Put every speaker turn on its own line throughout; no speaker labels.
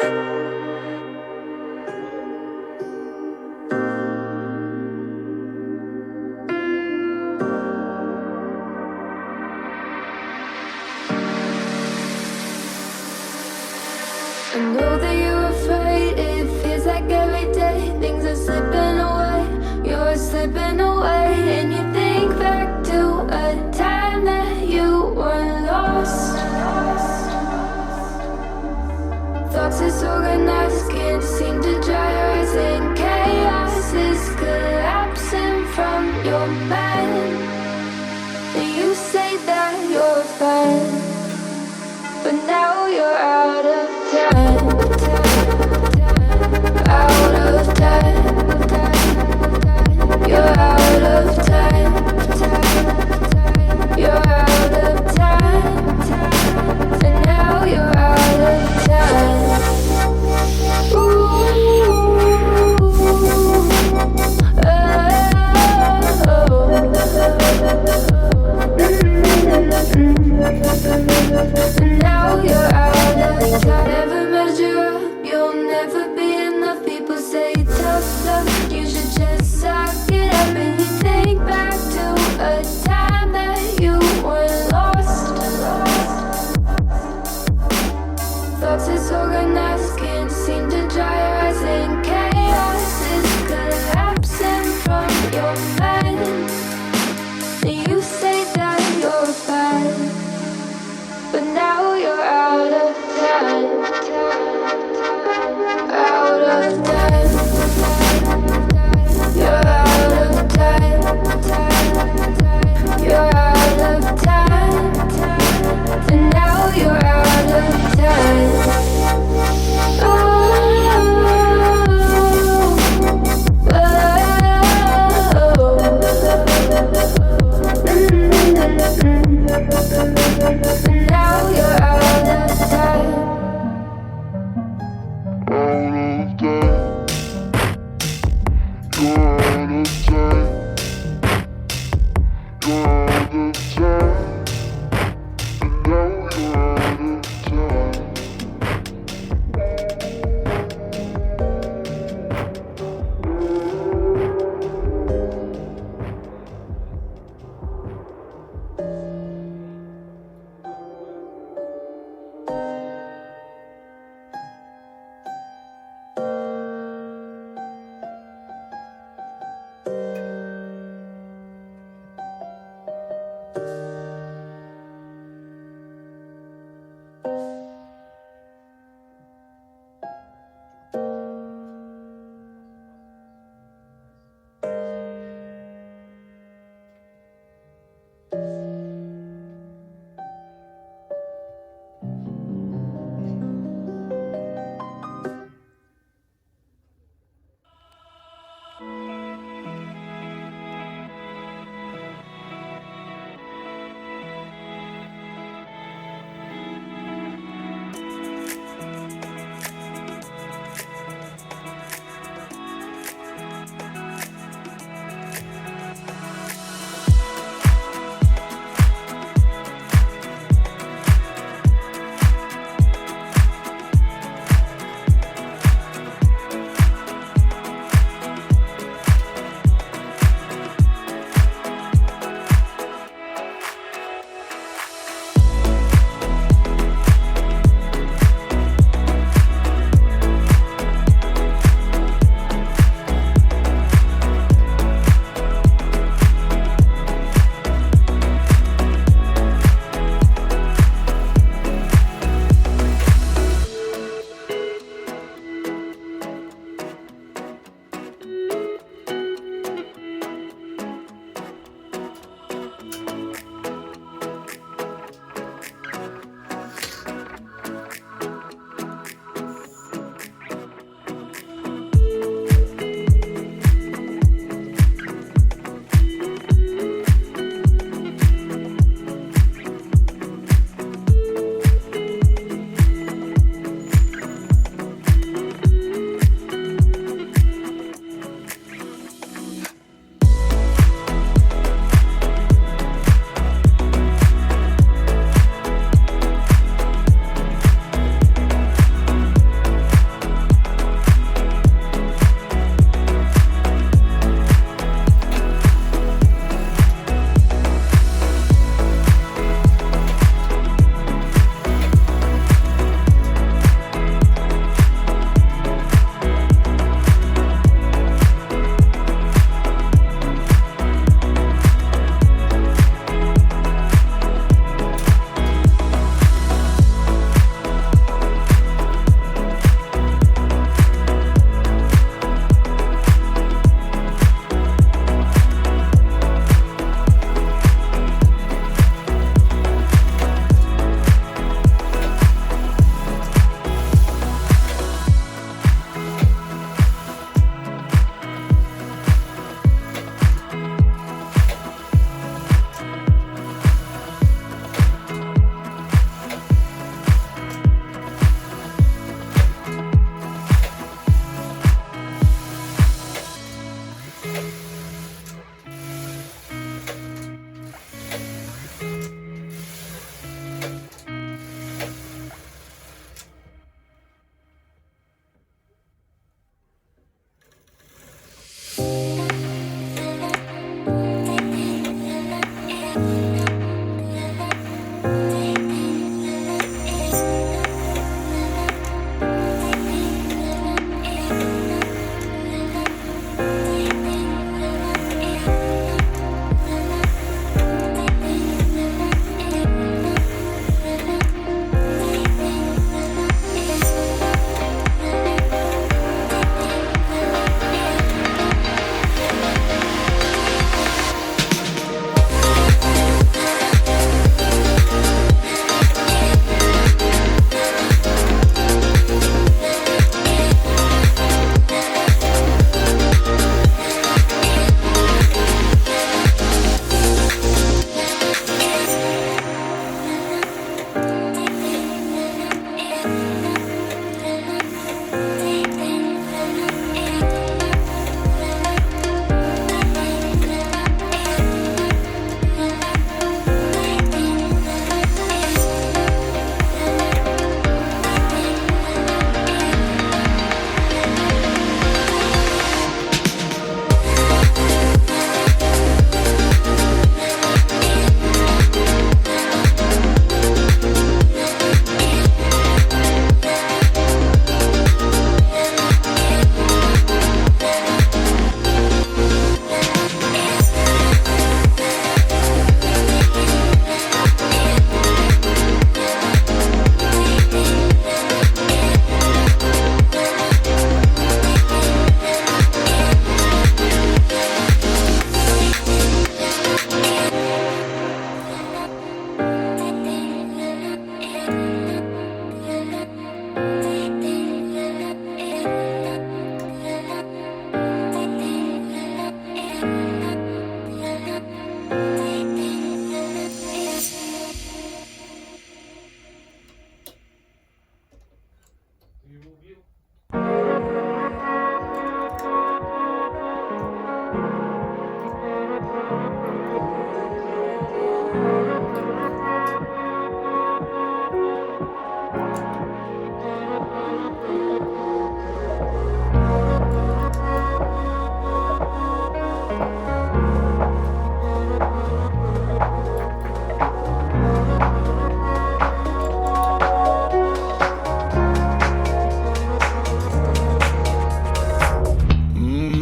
I know that you're afraid, it feels like every day things are slipping away, you're slipping away. And you think back to a time that you were lost. Thoughts disorganized, can't seem to dry your eyes, and chaos is collapsing from your mind. And you say that you're fine, but now you're out of time, out of time. You're out of time, you're out of time, and now you're out of time. Now you're out of time. Never measure up, you'll never be enough. People say tough love, you should just suck it up. And you think back to a time that you were lost. Thoughts disorganized, can't seem to dry your eyes, and chaos is collapsing from your mind. And you say that you're fine, but now you're out of time, out of time. You're out of time, you're out of time, and now you're out of time. Oh.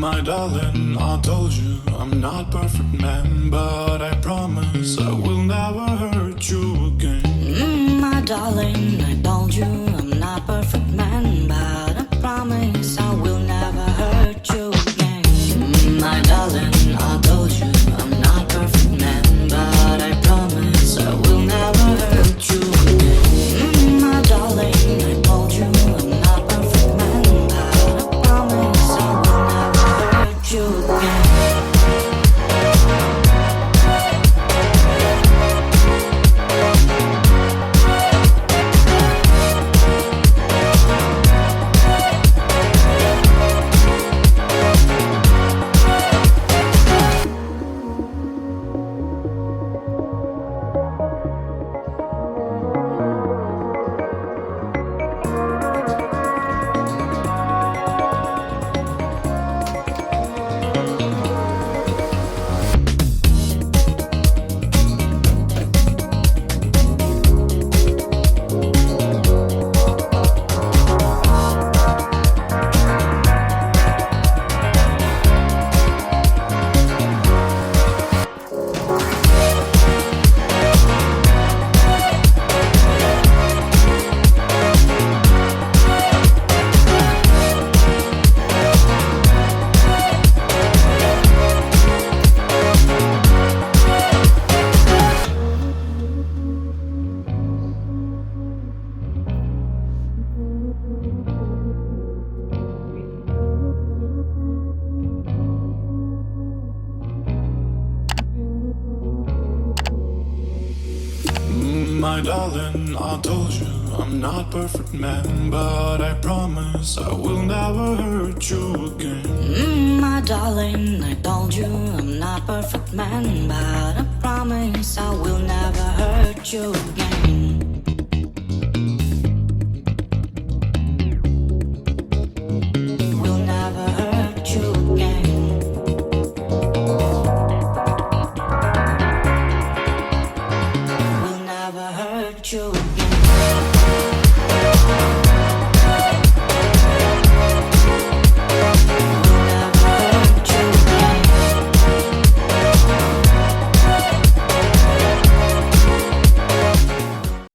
My darling, I told you I'm not perfect man, but I promise I will never hurt you again.
My darling, I told you I'm not perfect man, but I promise I will never hurt you again. My darling, I told you I'm not perfect man, but I promise I will never hurt you again. My darling, I told you I'm not perfect man, but I promise I will never hurt you again.
My darling, I told you I'm not perfect man, but I promise I will never hurt you again.
My darling, I told you I'm not perfect man, but I promise I will never hurt you again.